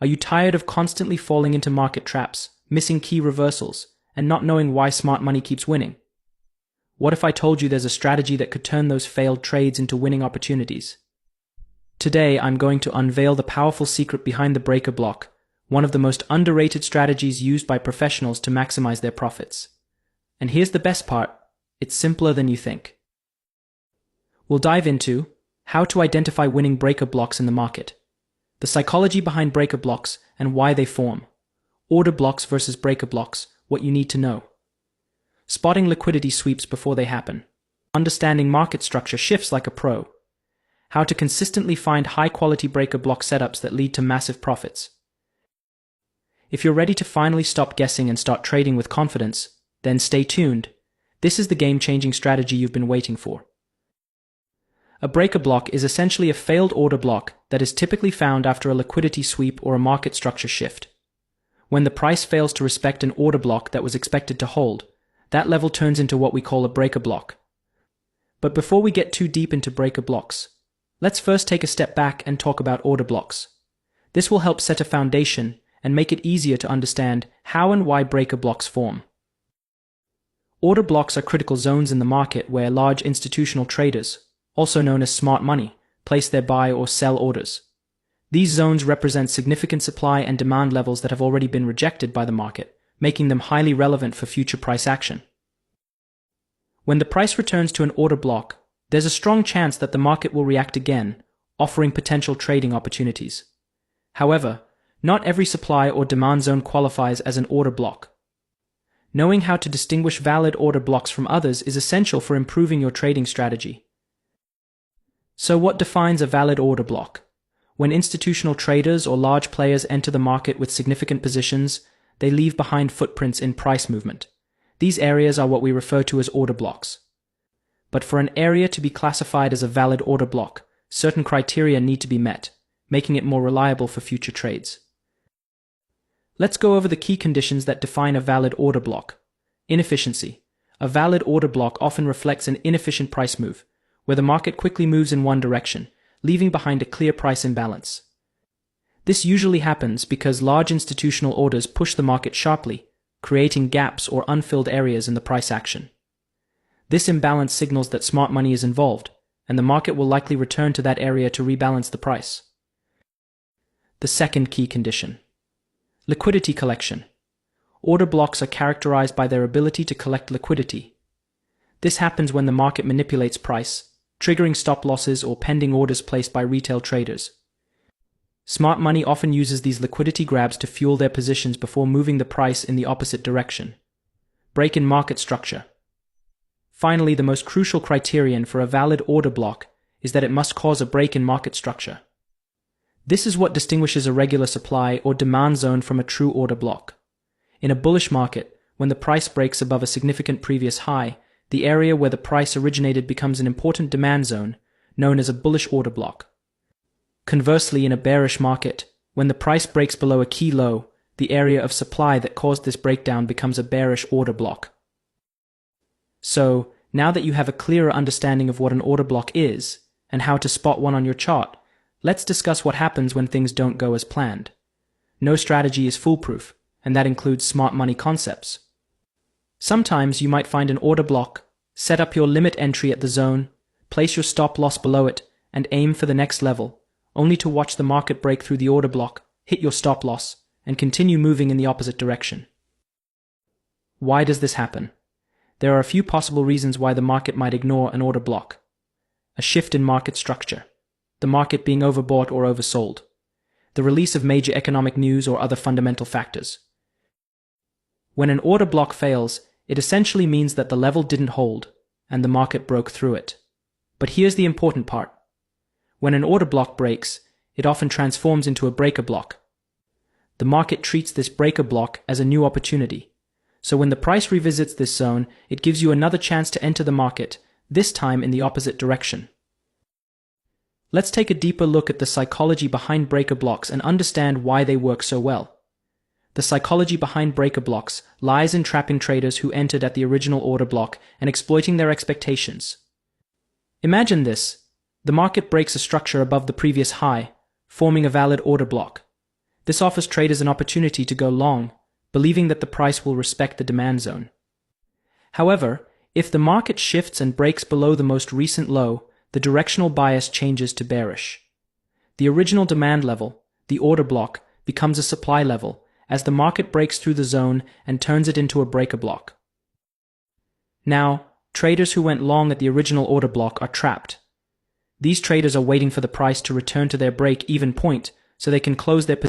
Are you tired of constantly falling into market traps, missing key reversals, and not knowing why smart money keeps winning? What if I told you there's a strategy that could turn those failed trades into winning opportunities? Today, I'm going to unveil the powerful secret behind the breaker block, one of the most underrated strategies used by professionals to maximize their profits. And here's the best part, it's simpler than you think. We'll dive into how to identify winning breaker blocks in the market, the psychology behind breaker blocks and why they form, order blocks versus breaker blocks, what you need to know, spotting liquidity sweeps before they happen, understanding market structure shifts like a pro, how to consistently find high-quality breaker block setups that lead to massive profits. If you're ready to finally stop guessing and start trading with confidence, then stay tuned. This is the game-changing strategy you've been waiting for. A breaker block is essentially a failed order block that is typically found after a liquidity sweep or a market structure shift. When the price fails to respect an order block that was expected to hold, that level turns into what we call a breaker block. But before we get too deep into breaker blocks, let's first take a step back and talk about order blocks. This will help set a foundation and make it easier to understand how and why breaker blocks form. Order blocks are critical zones in the market where large institutional traders, also known as smart money, place their buy or sell orders. These zones represent significant supply and demand levels that have already been rejected by the market, making them highly relevant for future price action. When the price returns to an order block, there's a strong chance that the market will react again, offering potential trading opportunities. However, not every supply or demand zone qualifies as an order block. Knowing how to distinguish valid order blocks from others is essential for improving your trading strategy. So what defines a valid order block? When institutional traders or large players enter the market with significant positions, they leave behind footprints in price movement. These areas are what we refer to as order blocks. But for an area to be classified as a valid order block, certain criteria need to be met, making it more reliable for future trades. Let's go over the key conditions that define a valid order block. Inefficiency. A valid order block often reflects an inefficient price move, where the market quickly moves in one direction, leaving behind a clear price imbalance. This usually happens because large institutional orders push the market sharply, creating gaps or unfilled areas in the price action. This imbalance signals that smart money is involved, and the market will likely return to that area to rebalance the price. The second key condition. Liquidity collection. Order blocks are characterized by their ability to collect liquidity. This happens when the market manipulates price, triggering stop losses or pending orders placed by retail traders. Smart money often uses these liquidity grabs to fuel their positions before moving the price in the opposite direction. Break in market structure. Finally, the most crucial criterion for a valid order block is that it must cause a break in market structure. This is what distinguishes a regular supply or demand zone from a true order block. In a bullish market, when the price breaks above a significant previous high, the area where the price originated becomes an important demand zone, known as a bullish order block. Conversely, in a bearish market, when the price breaks below a key low, the area of supply that caused this breakdown becomes a bearish order block. So, now that you have a clearer understanding of what an order block is, and how to spot one on your chart, let's discuss what happens when things don't go as planned. No strategy is foolproof, and that includes smart money concepts. Sometimes you might find an order block, set up your limit entry at the zone, place your stop loss below it, and aim for the next level, only to watch the market break through the order block, hit your stop loss, and continue moving in the opposite direction. Why does this happen? There are a few possible reasons why the market might ignore an order block. A shift in market structure. The market being overbought or oversold. The release of major economic news or other fundamental factors. When an order block fails, it essentially means that the level didn't hold, and the market broke through it. But here's the important part. When an order block breaks, it often transforms into a breaker block. The market treats this breaker block as a new opportunity. So when the price revisits this zone, it gives you another chance to enter the market, this time in the opposite direction. Let's take a deeper look at the psychology behind breaker blocks and understand why they work so well. The psychology behind breaker blocks lies in trapping traders who entered at the original order block and exploiting their expectations. Imagine this. The market breaks a structure above the previous high, forming a valid order block. This offers traders an opportunity to go long, believing that the price will respect the demand zone. However, if the market shifts and breaks below the most recent low, the directional bias changes to bearish. The original demand level, the order block, becomes a supply level as the market breaks through the zone and turns it into a breaker block. Now, traders who went long at the original order block are trapped. These traders are waiting for the price to return to their break-even point so they can close their position